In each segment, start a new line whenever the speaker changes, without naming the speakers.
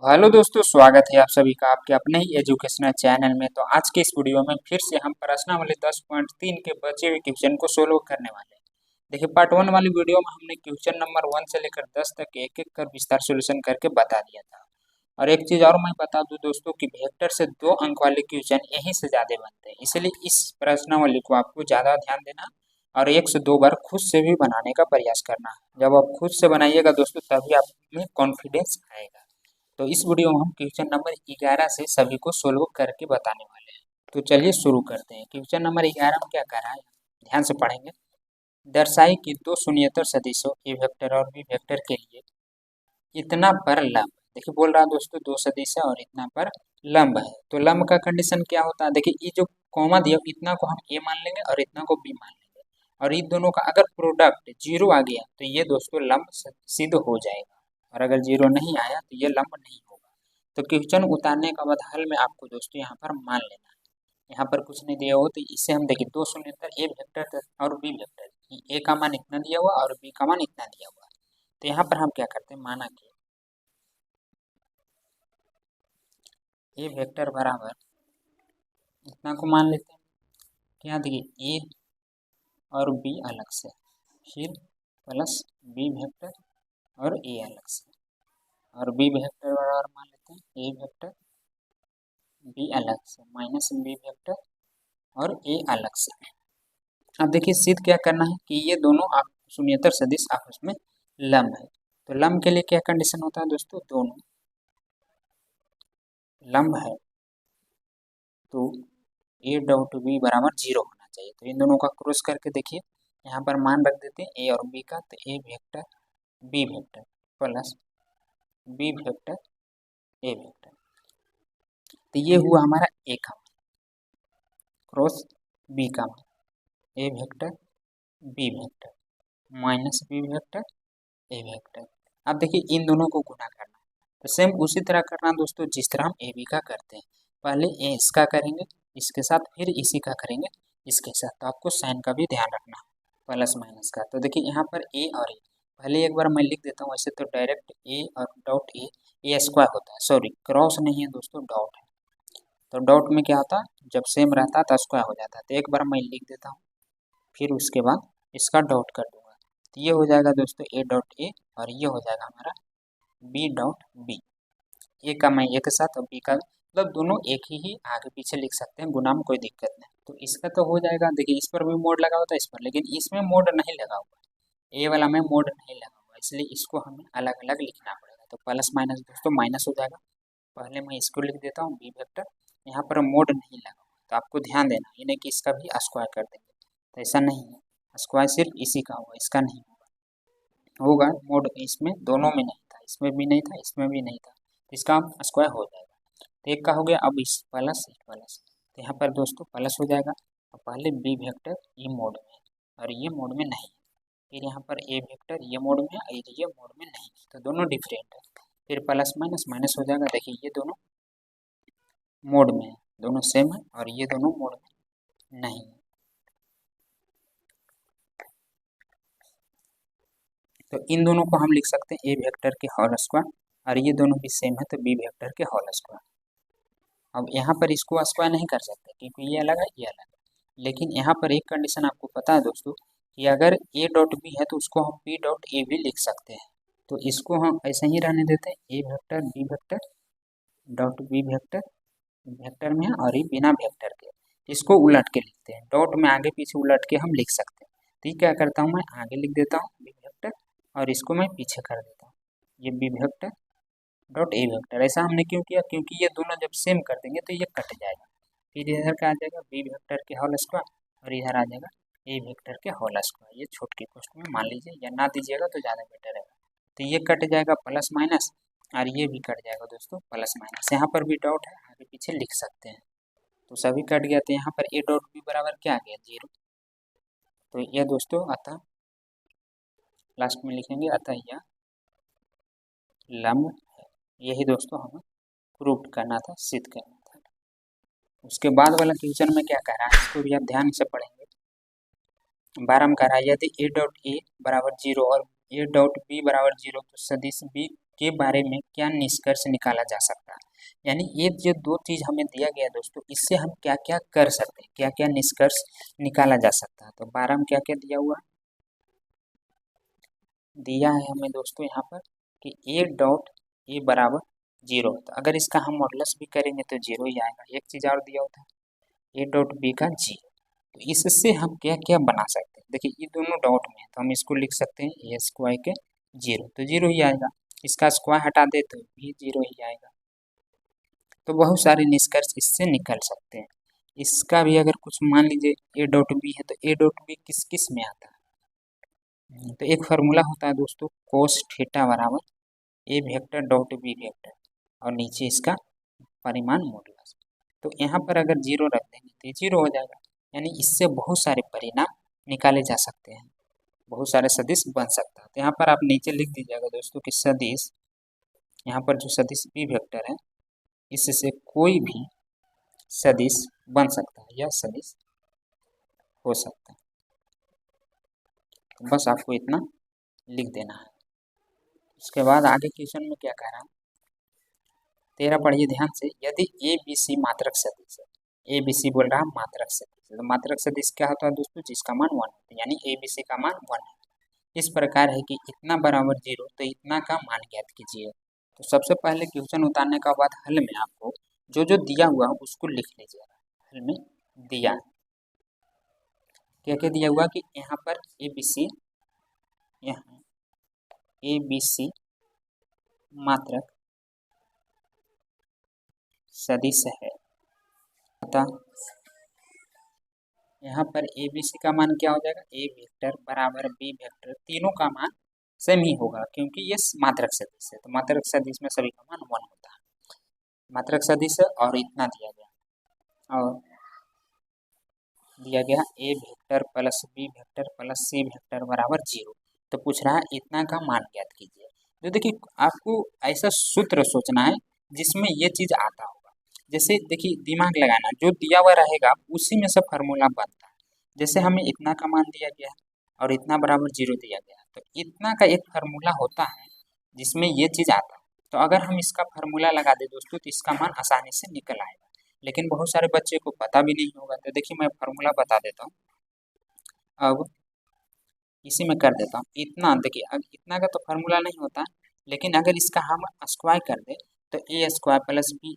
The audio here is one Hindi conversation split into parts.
हेलो दोस्तों, स्वागत है आप सभी का आपके अपने ही एजुकेशनल चैनल में। तो आज के इस वीडियो में फिर से हम प्रश्नावली 10.3 के बचे हुए क्वेश्चन को सोल्व करने वाले हैं। देखिए, पार्ट 1 वाली वीडियो में हमने क्वेश्चन नंबर 1 से लेकर 10 तक एक एक कर विस्तार सोल्यूशन करके बता दिया था। और एक चीज और मैं बता दूं दोस्तों कि वेक्टर से 2 अंक वाले क्वेश्चन यहीं से ज्यादा बनते हैं, इसलिए इस प्रश्नावली को आपको ज्यादा ध्यान देना और 1 से 2 बार खुद से भी बनाने का प्रयास करना। जब आप खुद से बनाइएगा दोस्तों, तभी आप में कॉन्फिडेंस आएगा। तो इस वीडियो में हम क्वेश्चन नंबर 11 से सभी को सोल्व करके बताने वाले हैं। तो चलिए शुरू करते हैं। क्वेश्चन नंबर 11 में क्या कर रहा है, ध्यान से पढ़ेंगे। दर्शाई कि दो शून्येतर सदिशों ए वेक्टर और बी वेक्टर के लिए इतना पर लंब, देखिए बोल रहा है दोस्तों दो सदिश है और इतना पर लंब है। तो लंब का कंडीशन क्या होता है, देखिए ये जो कॉमा दिया इतना को हम ए मान लेंगे और इतना को बी मान लेंगे, और इन दोनों का अगर प्रोडक्ट जीरो आ गया तो ये दोस्तों लंब सिद्ध हो जाएगा, और अगर जीरो नहीं आया तो ये लंब नहीं होगा। तो क्वेश्चन उतारने का बाद हल में आपको दोस्तों यहाँ पर मान लेना है। यहाँ पर कुछ नहीं दिया हो तो इसे हम देखिए दो शून्यतर ए वेक्टर और बी वेक्टर, ए का मान इतना दिया हुआ और बी का मान इतना दिया हुआ। तो यहाँ पर हम क्या करते हैं, माना कि ए वेक्टर बराबर इतना को मान लेते हैं। क्या देखिए ए और बी अलग से, फिर प्लस बी वेक्टर और ए अलग से, और बी वेक्टर बराबर मान लेते हैं ए वेक्टर बी अलग से माइनस बी वेक्टर और ए अलग से। अब देखिए सिद्ध क्या करना है कि ये दोनों आप शून्येतर सदिश आपस में लंब है। तो लंब के लिए क्या कंडीशन होता है दोस्तों, दोनों लंब है तो ए डॉट बी बराबर जीरो होना चाहिए। तो इन दोनों का क्रॉस करके देखिए, यहाँ पर मान रख देते हैं ए और बी का, तो A vector B vector plus B vector A vector. तो ये हुआ हमारा ए का मान क्रॉस बी का मान, A vector B vector minus B vector A vector. अब देखिए इन दोनों को गुना करना, तो सेम उसी तरह करना दोस्तों जिस तरह हम ए बी का करते हैं। पहले ए इसका करेंगे इसके साथ, फिर इसी का करेंगे इसके साथ। तो आपको साइन का भी ध्यान रखना है, प्लस माइनस का। तो देखिए यहाँ पर ए और ए, पहले एक बार मैं लिख देता हूँ, वैसे तो डायरेक्ट ए और डॉट ए स्क्वायर होता है, सॉरी क्रॉस नहीं है दोस्तों, डॉट है। तो डॉट में क्या होता है, जब सेम रहता है तो स्क्वायर हो जाता है। तो एक बार मैं लिख देता हूँ, फिर उसके बाद इसका डॉट कर दूंगा। तो ये हो जाएगा दोस्तों ए डॉट ए, और ये हो जाएगा हमारा बी डॉट बी। ए का मैं ए के साथ और बी का, मतलब दोनों एक ही आगे पीछे लिख सकते हैं, गुना में कोई दिक्कत नहीं। तो इसका तो हो जाएगा, देखिए इस पर भी मोड लगा होता है इस पर, लेकिन इसमें मोड नहीं लगा हुआ, ए वाला में मोड नहीं लगा हुआ, इसलिए इसको हमें अलग अलग लिखना पड़ेगा। तो प्लस माइनस दोस्तों माइनस हो जाएगा। पहले मैं इसको लिख देता हूँ बी वेक्टर, यहाँ पर मोड नहीं लगा हुआ, तो आपको ध्यान देना ये नहीं कि इसका भी स्क्वायर कर देंगे, तो ऐसा नहीं है। स्क्वायर सिर्फ इसी का होगा, इसका नहीं होगा। होगा मोड इसमें दोनों में नहीं था, इसमें भी नहीं था इसमें भी नहीं था, तो इसका स्क्वायर हो जाएगा। तो एक का हो गया, अब इस प्लस इस प्लस, तो यहाँ पर दोस्तों प्लस हो जाएगा। और पहले बी वेक्टर ये मोड में है और ये मोड में नहीं है, फिर यहाँ पर ए वेक्टर ये मोड में है और ये मोड में नहीं है, तो दोनों डिफरेंट है। फिर प्लस माइनस माइनस हो जाएगा, देखिए ये दोनों मोड में है, दोनों सेम है, और ये दोनों मोड में नहीं है। तो इन दोनों को हम लिख सकते हैं ए वेक्टर के होल स्क्वायर, और ये दोनों भी सेम है तो बी वेक्टर के होल स्क्वायर। अब यहाँ पर इसको स्क्वायर नहीं कर सकते क्योंकि ये अलग है ये अलग है, लेकिन यहाँ पर एक कंडीशन आपको पता है दोस्तों कि अगर ए डॉट बी है तो उसको हम बी डॉट ए भी लिख सकते हैं। तो इसको हम ऐसे ही रहने देते हैं, A vector B vector dot B vector vector में है और ये बिना वेक्टर के, इसको उलट के लिखते हैं, डॉट में आगे पीछे उलट के हम लिख सकते हैं। तो ये क्या करता हूँ, मैं आगे लिख देता हूँ बी वेक्टर और इसको मैं पीछे कर देता हूँ, ये B vector dot A vector. ऐसा हमने क्यों किया, क्योंकि ये दोनों जब सेम कर देंगे तो ये कट जाएगा, फिर इधर का आ जाएगा बी वेक्टर के होल स्क्वायर और इधर आ जाएगा ए वेक्टर के होल स्क्वायर। ये छोट के क्वेश्चन में मान लीजिए, या ना दीजिएगा तो ज़्यादा बेटर रहेगा। तो ये कट जाएगा प्लस माइनस, और ये भी कट जाएगा दोस्तों प्लस माइनस। यहाँ पर भी डॉट है, आगे पीछे लिख सकते हैं, तो सभी कट गया। तो यहाँ पर ए डॉट बी बराबर क्या आ गया, जीरो। तो ये दोस्तों अतः लास्ट में लिखेंगे, अतः यह लंब है। यही दोस्तों हमें प्रूव करना था, सिद्ध करना था। उसके बाद वाला क्वेश्चन में क्या कह रहा है, इसको भी आप ध्यान से पढ़ेंगे। 12 में कह रहा है यदि ए डॉट ए बराबर जीरो और ए डॉट बी बराबर जीरो तो सदिश बी के बारे में क्या निष्कर्ष निकाला जा सकता है। यानी ये जो दो चीज हमें दिया गया दोस्तों, इससे हम क्या क्या कर सकते हैं, क्या क्या निष्कर्ष निकाला जा सकता है। तो 12 में क्या क्या दिया हुआ दिया है हमें दोस्तों यहाँ पर कि ए डॉट ए बराबर 0 होता है। अगर इसका हम मॉडुलस भी करेंगे तो 0 ही आएगा। एक चीज और दिया होता है ए डॉट बी का 0। तो इससे हम क्या क्या बना सकते हैं, देखिए ये दोनों डॉट में है तो हम इसको लिख सकते हैं ए स्क्वायर के 0, तो 0 ही आएगा। इसका स्क्वायर हटा दे तो भी 0 ही आएगा। तो बहुत सारे निष्कर्ष इससे निकल सकते हैं। इसका भी अगर कुछ मान लीजिए ए डॉट बी है तो ए डॉट बी किस किस में आता है। तो एक फार्मूला होता है दोस्तों कोस थीटा बराबर ए वेक्टर डॉट बी वेक्टर और नीचे इसका परिमाण मॉडुलस। तो यहाँ पर अगर 0 रख देंगे तो 0 हो जाएगा। यानी इससे बहुत सारे परिणाम निकाले जा सकते हैं, बहुत सारे सदिश बन सकता है। तो यहाँ पर आप नीचे लिख दीजिएगा दोस्तों कि सदिश, यहाँ पर जो सदिश बी वेक्टर है इससे कोई भी सदिश बन सकता है या सदिश हो सकता है। तो बस आपको इतना लिख देना है। उसके बाद आगे क्वेश्चन में क्या कह रहा हूँ 13 पढ़िए ध्यान से। यदि ए बी सी मात्रक सदिश है, ए बी सी बोल रहा है मात्रक सदिश है, तो मात्रक सदिश क्या होता है दोस्तों, जिसका मान 1 होता है, यानी ए बी सी का मान 1 है। इस प्रकार है कि इतना बराबर 0 तो इतना का मान ज्ञात कीजिए। तो सबसे पहले क्वेश्चन उतारने का बाद हल में आपको जो जो दिया हुआ है उसको लिख लीजिएगा। हल में दिया क्या क्या दिया हुआ कि यहाँ पर ए बी सी, यहाँ ए बी सी मात्रक सदिश है, अतः यहाँ पर ए बी सी का मान क्या हो जाएगा, ए वेक्टर बराबर बी वेक्टर, तीनों का मान सेम ही होगा क्योंकि ये मात्रक सदिश है। तो मात्रक सदिश में सभी का मान 1 होता है। मात्रक सदिश है और इतना दिया गया और दिया गया A vector plus B vector plus C vector बराबर 0। तो पूछ रहा है इतना का मान ज्ञात कीजिए। तो देखिए आपको ऐसा सूत्र सोचना है जिसमें ये चीज आता होगा। जैसे देखिए दिमाग लगाना, जो दिया हुआ रहेगा उसी में से फार्मूला बनता है। जैसे हमें इतना का मान दिया गया और इतना बराबर 0 दिया गया, तो इतना का एक फार्मूला होता है जिसमें ये चीज आता है। तो अगर हम इसका फार्मूला लगा दे दोस्तों तो इसका मान आसानी से निकल आएगा। लेकिन बहुत सारे बच्चे को पता भी नहीं होगा। तो देखिए मैं फार्मूला बता देता हूँ। अब इसी में कर देता हूँ इतना। देखिए अब इतना का तो फार्मूला नहीं होता, लेकिन अगर इसका हम स्क्वायर कर दे तो ए स्क्वायर प्लस बी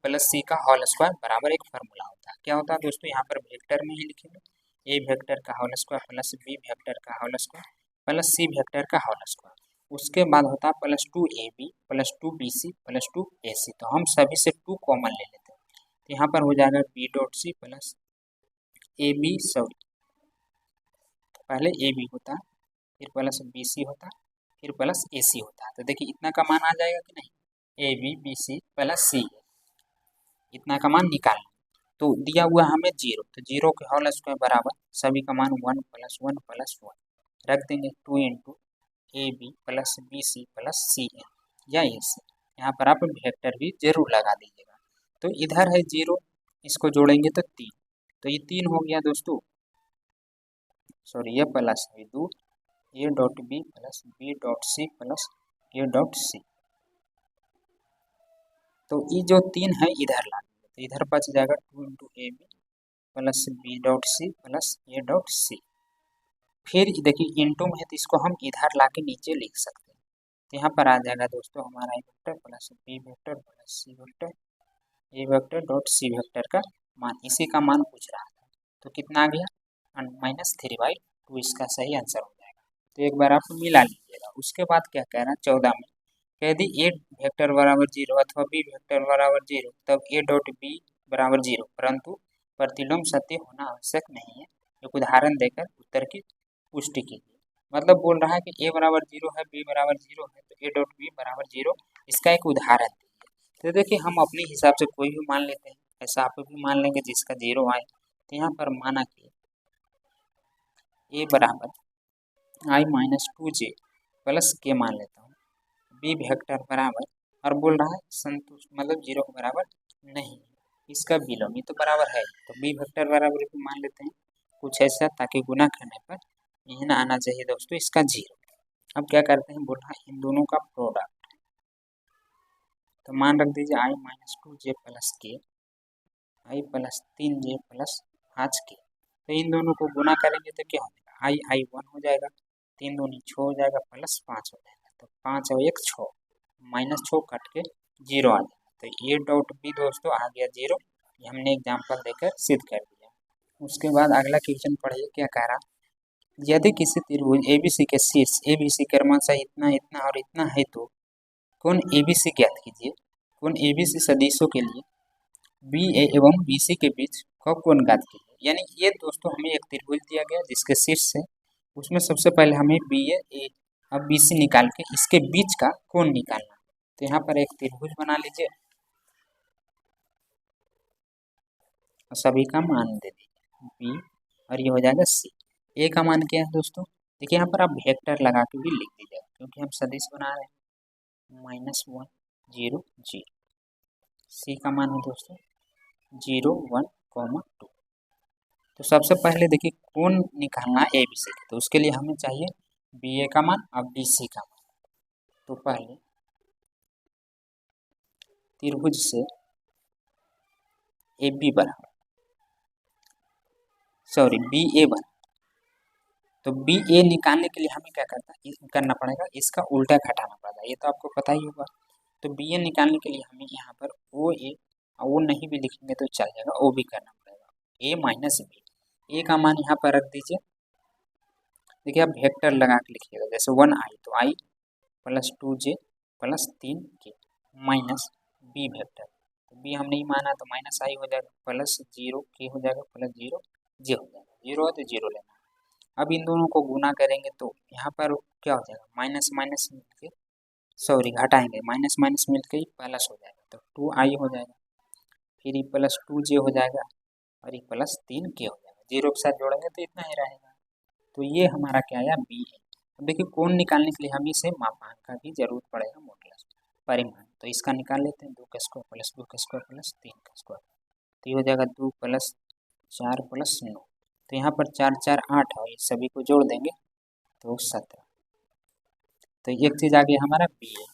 प्लस सी का होल स्क्वायर बराबर एक फार्मूला होता है। क्या होता है दोस्तों, यहाँ पर वेक्टर में ही लिखेंगे ए वेक्टर का whole square plus B vector का whole square plus C vector का होल स्क्वायर। उसके बाद होता है plus 2ab plus 2bc plus 2ac। तो हम सभी से 2 कॉमन ले लेते हैं। तो यहाँ पर हो जाएगा B dot C plus A B, sorry पहले ए बी होता फिर प्लस बी सी होता फिर प्लस ए सी होता। तो देखिए इतना का मान आ जाएगा कि नहीं, A B B C plus C, इतना का मान निकालना। तो दिया हुआ हमें 0, तो 0 के होल स्क्वायर बराबर सभी का मान 1 प्लस 1 प्लस 1 रख देंगे 2 into A B plus B C plus C एन या ए सी। यहाँ पर आप वेक्टर भी जरूर लगा दीजिएगा। तो इधर है 0, इसको जोड़ेंगे तो 3, तो ये 3 हो गया दोस्तों, सॉरी ये प्लस है 2 A dot B plus B dot C plus A dot C. तो ये जो 3 है इधर ला, तो इधर बच जाएगा 2 into A B plus B dot C plus A dot C. फिर देखिए इंटू में है तो इसको हम इधर ला के नीचे लिख सकते हैं। तो यहाँ पर आ जाएगा दोस्तों हमारा A vector plus B vector plus C vector A vector dot C vector का मान, इसी का मान पूछ रहा था। तो कितना आ गया -3/2, इसका सही आंसर हो जाएगा। तो एक बार आप मिला लीजिएगा। उसके बाद क्या कह रहा है 14 में, यदि ए वेक्टर बराबर 0 अथवा बी वेक्टर बराबर 0 तब ए डॉट बी बराबर 0, परंतु प्रतिलोम सत्य होना आवश्यक नहीं है। एक उदाहरण देकर उत्तर की पुष्टि कीजिए। मतलब बोल रहा है कि ए बराबर 0 है, बी बराबर 0 है, तो ए डॉट बी बराबर 0, इसका एक उदाहरण दीजिए। तो देखिए हम अपने हिसाब से कोई भी मान लेते हैं, ऐसा आप भी मान लेंगे जिसका 0 आए। तो यहाँ पर माना कि ए बराबर i-2j प्लस के मान लेता हूँ, बी वेक्टर बराबर, और बोल रहा है संतुष्ट मतलब 0 के बराबर नहीं, इसका बिलोम, ये तो बराबर है, तो बी वेक्टर बराबर भी मान लेते हैं कुछ ऐसा, ताकि गुना करने पर यही ना आना चाहिए दोस्तों इसका 0। अब क्या करते हैं, बोल रहा है इन दोनों का प्रोडक्ट, तो मान रख दीजिए आई माइनस 2j प्लस के, आई प्लस 3j प्लस 5k। तो इन दोनों को गुना करेंगे तो क्या हो जाएगा, आई 1 हो जाएगा, 3 दूनी 6 हो जाएगा, प्लस 5 हो जाएगा। तो 5 और 1 6, माइनस 6 कट के 0 आ जाएगा। तो ए डॉट बी दोस्तों आ गया 0। ये हमने एग्जाम्पल देकर सिद्ध कर दिया। उसके बाद अगला क्वेश्चन पढ़िए क्या कह रहा, यदि किसी त्रिभुज एबीसी के शीर्ष एबीसी क्रमशः इतना इतना और इतना है तो कोण एबीसी ज्ञात कीजिए। कोण एबीसी सदिशों के लिए बी ए एवं बी सी के बीच का कोण ज्ञात कीजिए। यानी ये दोस्तों हमें एक त्रिभुज दिया गया जिसके शीर्ष है, उसमें सबसे पहले हमें बी ए अब बी सी निकाल के इसके बीच का कोण निकालना। तो यहाँ पर एक त्रिभुज बना लीजिए और सभी का मान दे दीजिए बी, और ये हो जाएगा सी। ए का मान क्या है दोस्तों, देखिए यहाँ पर आप वेक्टर लगा के भी लिख दीजिएगा क्योंकि हम सदिश बना रहे हैं। -1 0 0। सी का मान है दोस्तों 0 1 2। तो सबसे पहले देखिए कोण निकालना ए बी सी का, तो उसके लिए हमें चाहिए बी ए का मान और बी सी का मान। तो पहले त्रिभुज से ए बी बराबर बी ए बराबर, तो बी ए निकालने के लिए हमें क्या करना पड़ेगा, इसका उल्टा घटाना पड़ेगा, ये तो आपको पता ही होगा। तो बी ए निकालने के लिए हमें यहाँ पर ओ ए, वो नहीं भी लिखेंगे तो चल जाएगा, ओ भी करना पड़ेगा, ए माइनस बी। ए का मान यहाँ पर रख दीजिए, देखिए आप वेक्टर लगा के लिखिएगा, जैसे 1 आई तो I plus 2j plus 3k minus B vector, तो बी हम नहीं माना तो माइनस आई हो जाएगा, प्लस 0k हो जाएगा, प्लस 0j हो जाएगा, 0 है तो 0 लेना। अब इन दोनों को गुना करेंगे तो यहाँ पर क्या हो जाएगा, माइनस माइनस मिलके घटाएंगे, माइनस माइनस मिलके ही प्लस हो जाएगा, तो 2i हो जाएगा, फिर ये प्लस 2j हो जाएगा और ये प्लस 3k हो जाएगा, 0 के साथ जोड़ेंगे तो इतना ही रहेगा। तो ये हमारा क्या आया बी है। अब देखिए कोण निकालने के लिए हमें इसे मापांक का भी जरूरत पड़ेगा, मॉडुलस परिमाण। तो इसका निकाल लेते हैं, 2 का स्क्वायर प्लस 2 का स्क्वायर प्लस 3 का स्क्वायर, तो ये हो जाएगा 2 प्लस 4 प्लस 9। तो यहाँ पर 4 4 8 और ये सभी को जोड़ देंगे तो 17। तो एक चीज़ आ गया हमारा बी है।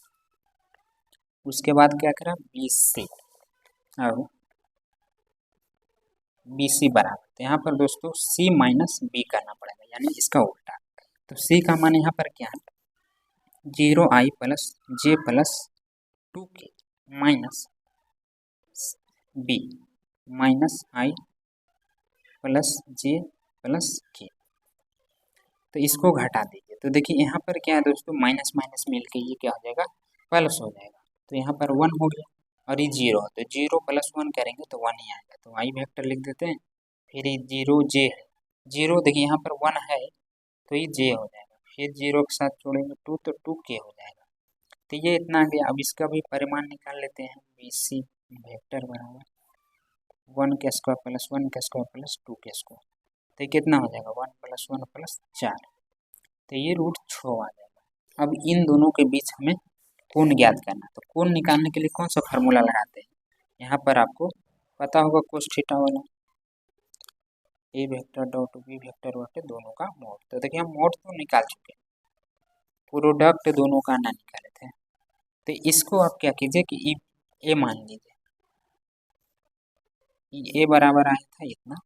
उसके बाद क्या करा, बी सी और बी सी बराबर, तो यहाँ पर दोस्तों सी माइनस बी करना पड़ेगा, यानी इसका उल्टा। तो सी का मान यहाँ पर क्या है, 0i plus J plus 2k minus B minus I plus J plus K. तो इसको घटा दीजिए, तो देखिए यहाँ पर क्या है दोस्तों, माइनस माइनस मिल के ये क्या हो जाएगा, प्लस हो जाएगा। तो यहाँ पर 1 हो गया और ये 0 है, तो 0 प्लस 1 करेंगे तो 1 ही आएगा, तो आई वेक्टर लिख देते हैं। फिर ये 0j है, 0 देखिए यहाँ पर 1 है तो ये j हो जाएगा, फिर 0 के साथ जोड़ेंगे 2 तो 2k हो जाएगा। तो ये इतना आ गया। अब इसका भी परिमाण निकाल लेते हैं, बी सी वेक्टर बराबर 1 का स्क्वायर प्लस 1 का स्क्वायर प्लस 2 का स्क्वायर, तो कितना हो जाएगा 1 प्लस 1 प्लस 4, तो ये √6 आ जाएगा। अब इन दोनों के बीच हमें कोण ज्ञात करना, तो कोण निकालने के लिए कौन सा फार्मूला लगाते हैं, यहाँ पर आपको पता होगा कोस थीटा वाला, ए वेक्टर डॉट बी वेक्टर बटे दोनों का मोड। तो देखिए हम मोड तो निकाल चुके हैं, प्रोडक्ट दोनों का ना निकाले थे। तो इसको आप क्या कीजिए कि ए मान लीजिए, ए बराबर आया था इतना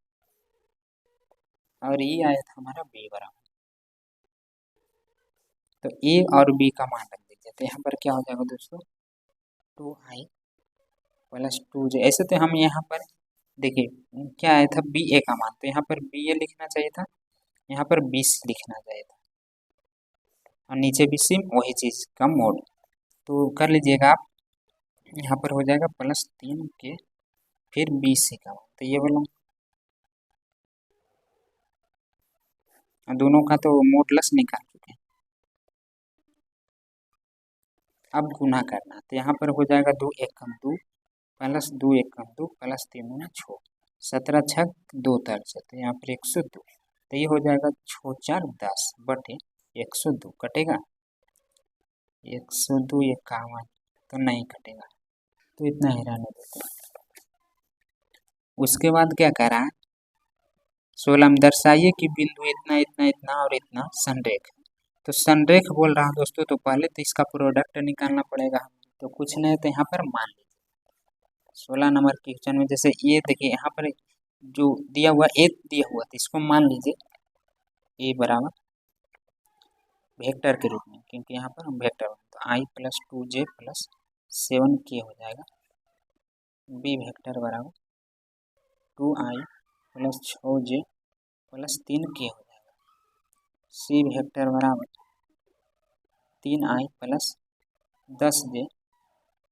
और ये आया था हमारा बी बराबर, तो ए और बी का मान रख दीजिए। तो यहाँ पर क्या हो जाएगा दोस्तों, 2i प्लस 2j। ऐसे तो हम यहाँ पर देखिए क्या आया था बी ए का मान, तो यहाँ पर बी ए लिखना चाहिए था, यहाँ पर बी सी लिखना चाहिए था और नीचे बी सी वही चीज़ का मोड। तो कर लीजिएगा आप, यहाँ पर हो जाएगा प्लस 3k फिर बी सी का मान, तो ये वाला दोनों का तो मॉडुलस निकाल चुके हैं। अब गुना करना, तो यहाँ पर हो जाएगा 2 1 2 प्लस 2 1 2 प्लस 3 6, 17 6 2 13, तो यहाँ पर 102, तो ये हो जाएगा 6 4 10 बटे 102, कटेगा 102 51, तो नहीं कटेगा, तो इतना ही रहने देते हैं। उसके बाद क्या कह रहा है, 16 में दर्शाइए कि बिंदु इतना इतना इतना और इतना संरेख है। तो संरेख बोल रहा है दोस्तों, तो पहले तो इसका प्रोडक्ट निकालना पड़ेगा, तो कुछ नहीं तो यहाँ पर मान लीजिए 16 नंबर के क्वेश्चन में जैसे ये देखिए यहाँ पर जो दिया हुआ ए दिया हुआ था इसको मान लीजिए ए बराबर वेक्टर के रूप में, क्योंकि यहाँ पर हम वेक्टर तो I plus 2j plus 7k हो जाएगा। बी वेक्टर बराबर 2i plus 6j plus 3k हो जाएगा। सी वेक्टर बराबर 3i plus 10j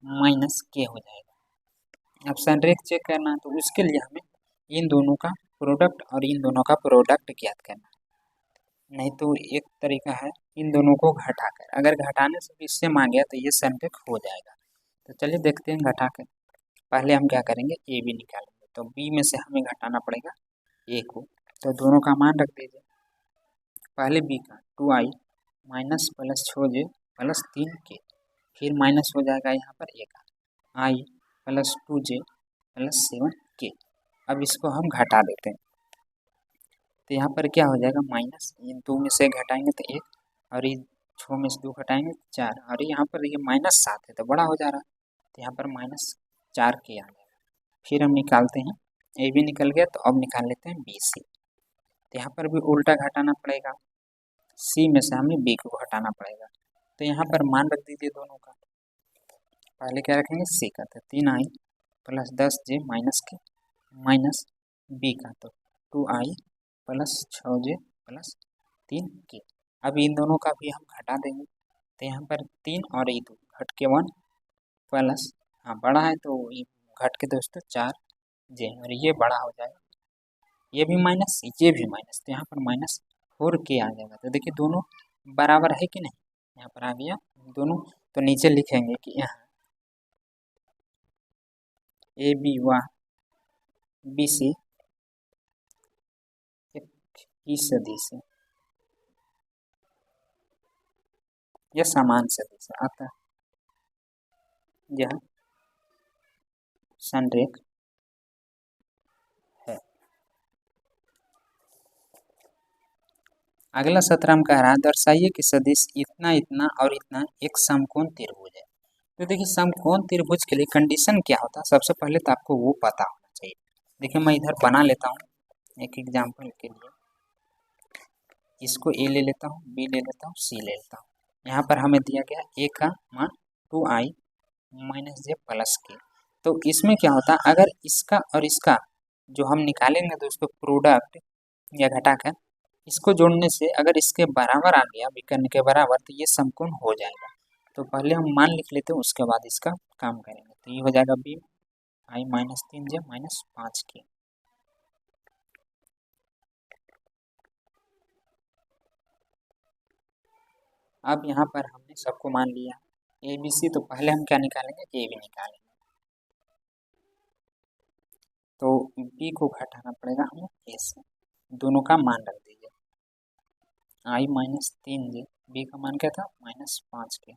minus k हो जाएगा। अब संरेख चेक करना है तो उसके लिए हमें इन दोनों का प्रोडक्ट और इन दोनों का प्रोडक्ट ज्ञात करना है। नहीं तो एक तरीका है इन दोनों को घटाकर, अगर घटाने से भी इससे आ गया तो ये संरेख हो जाएगा। तो चलिए देखते हैं घटाकर। पहले हम क्या करेंगे ए बी निकालेंगे, तो बी में से हमें घटाना पड़ेगा ए को, तो दोनों का मान रख दीजिए। पहले बी का 2i minus plus 6j plus 3k, फिर माइनस हो जाएगा यहाँ पर ए का आई प्लस 2j प्लस 7k। अब इसको हम घटा देते हैं तो यहाँ पर क्या हो जाएगा माइनस, इन 2 में से घटाएंगे तो 1 और ये 6 में से 2 घटाएंगे 4 और यहाँ पर ये -7 है तो बड़ा हो जा रहा है, तो यहाँ पर -4k आ जाएगा। फिर हम निकालते हैं ए भी निकल गया, तो अब निकाल लेते हैं बी सी। तो यहाँ पर भी उल्टा घटाना पड़ेगा, सी में से हमें बी को घटाना पड़ेगा। तो यहाँ पर मान रख दीजिए दोनों का। पहले क्या रखेंगे सी का, तो 3i प्लस 10j माइनस के माइनस बी का, तो 2i plus 6j plus 3k। अब इन दोनों का भी हम घटा देंगे, तो यहाँ पर 3 और ये 2 घट के 1 प्लस, हाँ बड़ा है तो ये घट के दोस्तों 4j और ये बड़ा हो जाएगा, ये भी माइनस ये भी माइनस, तो यहाँ पर -4k आ जाएगा। तो देखिए दोनों बराबर है कि नहीं, यहाँ पर आ गया दोनों। तो नीचे लिखेंगे कि यहाँ ए बी व बी सी ही सदिश है, यह समान सदिश है, अतः यह संरेख है। अगला सत्र हम कह रहा है दर्शाइए कि सदिश इतना इतना और इतना एक समकोण त्रिभुज है। तो देखिए समकोण त्रिभुज के लिए कंडीशन क्या होता है, सबसे पहले तो आपको वो पता होना चाहिए। देखिए मैं इधर बना लेता हूँ एक एग्जाम्पल के लिए, इसको ए ले लेता हूँ, बी ले लेता हूँ, सी ले लेता हूँ। यहाँ पर हमें दिया गया ए का मान 2i माइनस जे प्लस के। तो इसमें क्या होता है, अगर इसका और इसका जो हम निकालेंगे दोस्तों प्रोडक्ट या घटाकर, इसको जोड़ने से अगर इसके बराबर आ गया विकर्ण के बराबर, तो ये समकोण हो जाएगा। तो पहले हम मान लिख लेते हैं, उसके बाद इसका काम करेंगे। तो ये हो जाएगा B I minus 3j minus 5k। अब यहाँ पर हमने सबको मान लिया ए बी सी, तो पहले हम क्या निकालेंगे ए बी निकालेंगे। तो बी को घटाना पड़ेगा हमें ए से, दोनों का मान रख दीजिए आई माइनस 3j, बी का मान क्या था -5k।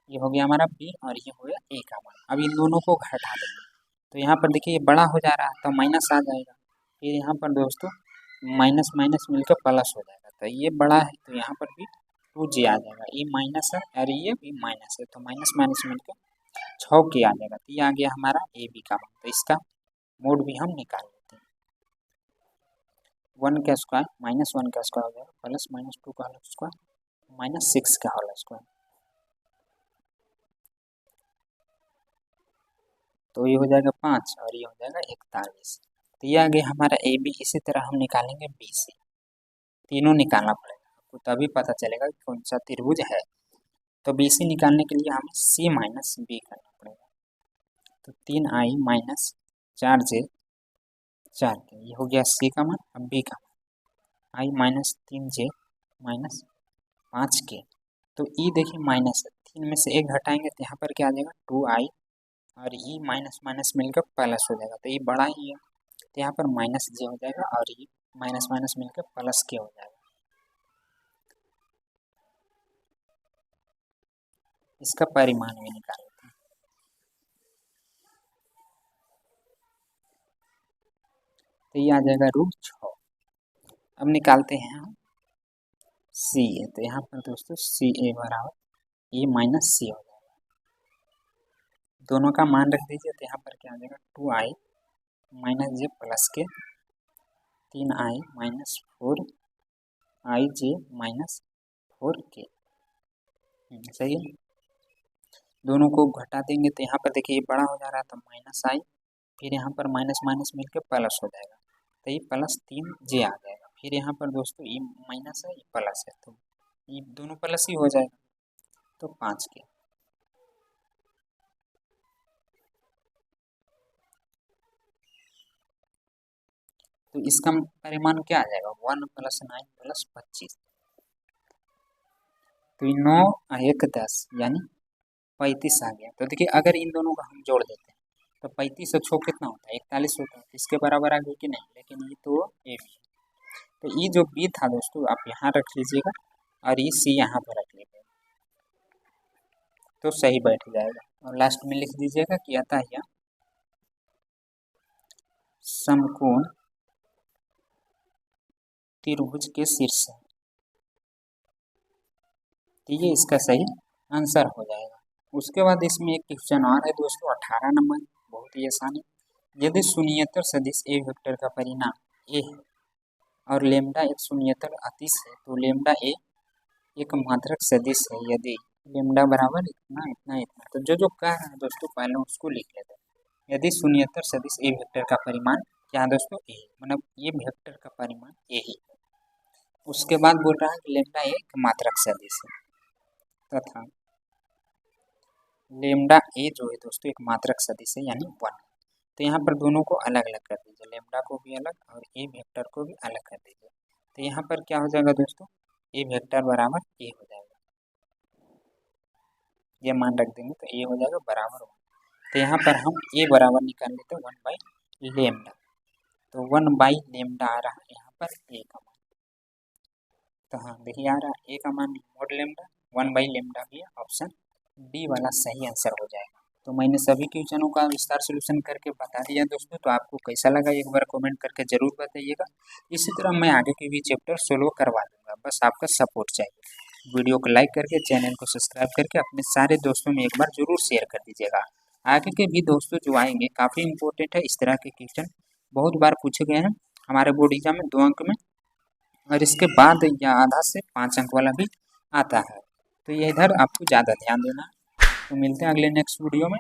ये हो गया हमारा बी और ये हो गया ए का मान। अब इन दोनों को घटा देंगे, तो यहाँ पर देखिए ये बड़ा हो जा रहा है तो माइनस आ जाएगा, फिर यहाँ पर दोस्तों माइनस माइनस मिलकर प्लस हो जाएगा, तो ये बड़ा है तो यहाँ पर भी 2j आ जाएगा, ये माइनस है और ये भी माइनस है, तो माइनस माइनस मिलकर 6k आ जाएगा। तो ये आ गया हमारा ए बी का मान। तो इसका मोड भी हम निकाल लेते हैं, 1 का स्क्वायर -1 का स्क्वायर हो जाएगा प्लस -2 का होल स्क्वायर -6 का होल स्क्वायर, तो ये हो जाएगा 5 और ये हो जाएगा 41। तो ये आ गया हमारा ए बी। इसी तरह हम निकालेंगे बी सी, तीनों निकालना पड़ेगा आपको, तभी पता चलेगा कि कौन सा त्रिभुज है। तो बी सी निकालने के लिए हमें सी माइनस बी करना पड़ेगा, तो 3i माइनस 4j 4k, ये हो गया सी का मान। अब बी का मान आई माइनस 3j माइनस 5k, तो ई देखिए माइनस है, 3 में से 1 घटाएंगे तो यहाँ पर क्या आ जाएगा 2i और ई माइनस माइनस मिलकर प्लस हो जाएगा, तो ये बड़ा ही है, तो यहाँ पर माइनस जे हो जाएगा और ये माइनस माइनस मिलकर प्लस के हो जाएगा। इसका परिमाण भी निकाल लेते हैं, तो ये आ जाएगा √6। अब निकालते हैं हम सी ए, तो यहाँ पर दोस्तों सी ए बराबर ए माइनस सी हो जाएगा। दोनों का मान रख दीजिए, तो यहाँ पर क्या आ जाएगा 2i माइनस जे प्लस के 3i माइनस 4i जे माइनस 4k। सही है। दोनों को घटा देंगे तो यहाँ पर देखिए ये बड़ा हो जा रहा है, तो माइनस आई, फिर यहाँ पर माइनस माइनस मिलकर प्लस हो जाएगा, तो ये प्लस 3j आ जाएगा। फिर यहाँ पर दोस्तों ये माइनस है, ये प्लस है, तो ये दोनों प्लस ही हो जाएगा, तो 5k। तो इसका परिमाण क्या आ जाएगा 1 + 9 + 25, तो 9 1 10 यानी 35 आ गया। तो देखिए अगर इन दोनों का हम जोड़ देते हैं तो 35 और 6 कितना होता है 41 होता है, इसके बराबर आ गया कि नहीं, लेकिन ये तो ए भी है। तो ये जो बी था दोस्तों आप यहाँ रख लीजिएगा और ये सी यहाँ पर रख लीजिएगा, तो सही बैठ जाएगा। और लास्ट में लिख दीजिएगा कि अतः यह समकोण त्रिभुज के शीर्ष है, तो ये इसका सही आंसर हो जाएगा। उसके बाद इसमें एक क्वेश्चन और है दोस्तों 18 नंबर, बहुत ही आसान है। यदि शून्येतर सदिश ए वेक्टर का परिणाम ए है और लेम्डा एक शून्येतर अदिश है, तो लेम्डा ए एक मात्रक सदिश है यदि लेम्डा बराबर इतना इतना इतना। तो जो जो कह रहा है दोस्तों पहले उसको लिख लेते हैं। यदि शून्येतर सदिश ए वेक्टर का परिमाण क्या है दोस्तों ए, मतलब ये वेक्टर का परिमाण ए ही है। उसके बाद बोल रहा है कि लेम्डा एक मात्रक सदिश है तथा लेम्डा ए जो है दोस्तों एक मात्रक सदिश है यानी 1। तो यहाँ पर दोनों को अलग अलग कर दीजिए, लेम्डा को भी अलग और ए वेक्टर को भी अलग कर दीजिए। तो यहाँ पर क्या हो जाएगा दोस्तों ए वेक्टर बराबर ए हो जाएगा, ये मान रख देंगे तो ए हो जाएगा बराबर 1। तो यहाँ पर हम ए बराबर निकाल लेते हैं 1/लेम्डा, तो 1/लेम्डा आ रहा है यहाँ पर ए का मान। तो हाँ देखिए आ रहा है ए का मान मोड लेम्डा 1/लेम्डा भी ऑप्शन डी वाला सही आंसर हो जाएगा। तो मैंने सभी क्वेश्चनों का विस्तार सोल्यूशन करके बता दिया दोस्तों, तो आपको कैसा लगा एक बार कमेंट करके जरूर बताइएगा। इसी तरह मैं आगे के भी चैप्टर सोल्व करवा दूंगा, बस आपका सपोर्ट चाहिए। वीडियो को लाइक करके चैनल को सब्सक्राइब करके अपने सारे दोस्तों में एक बार जरूर शेयर कर दीजिएगा। आगे के भी दोस्तों जो आएंगे काफ़ी इंपॉर्टेंट है, इस तरह के क्वेश्चन बहुत बार पूछे गए हैं हमारे बोर्ड एग्जाम में 2 अंक में, और इसके बाद या आधा से 5 अंक वाला भी आता है, तो ये इधर आपको ज़्यादा ध्यान देना। तो मिलते हैं अगले नेक्स्ट वीडियो में।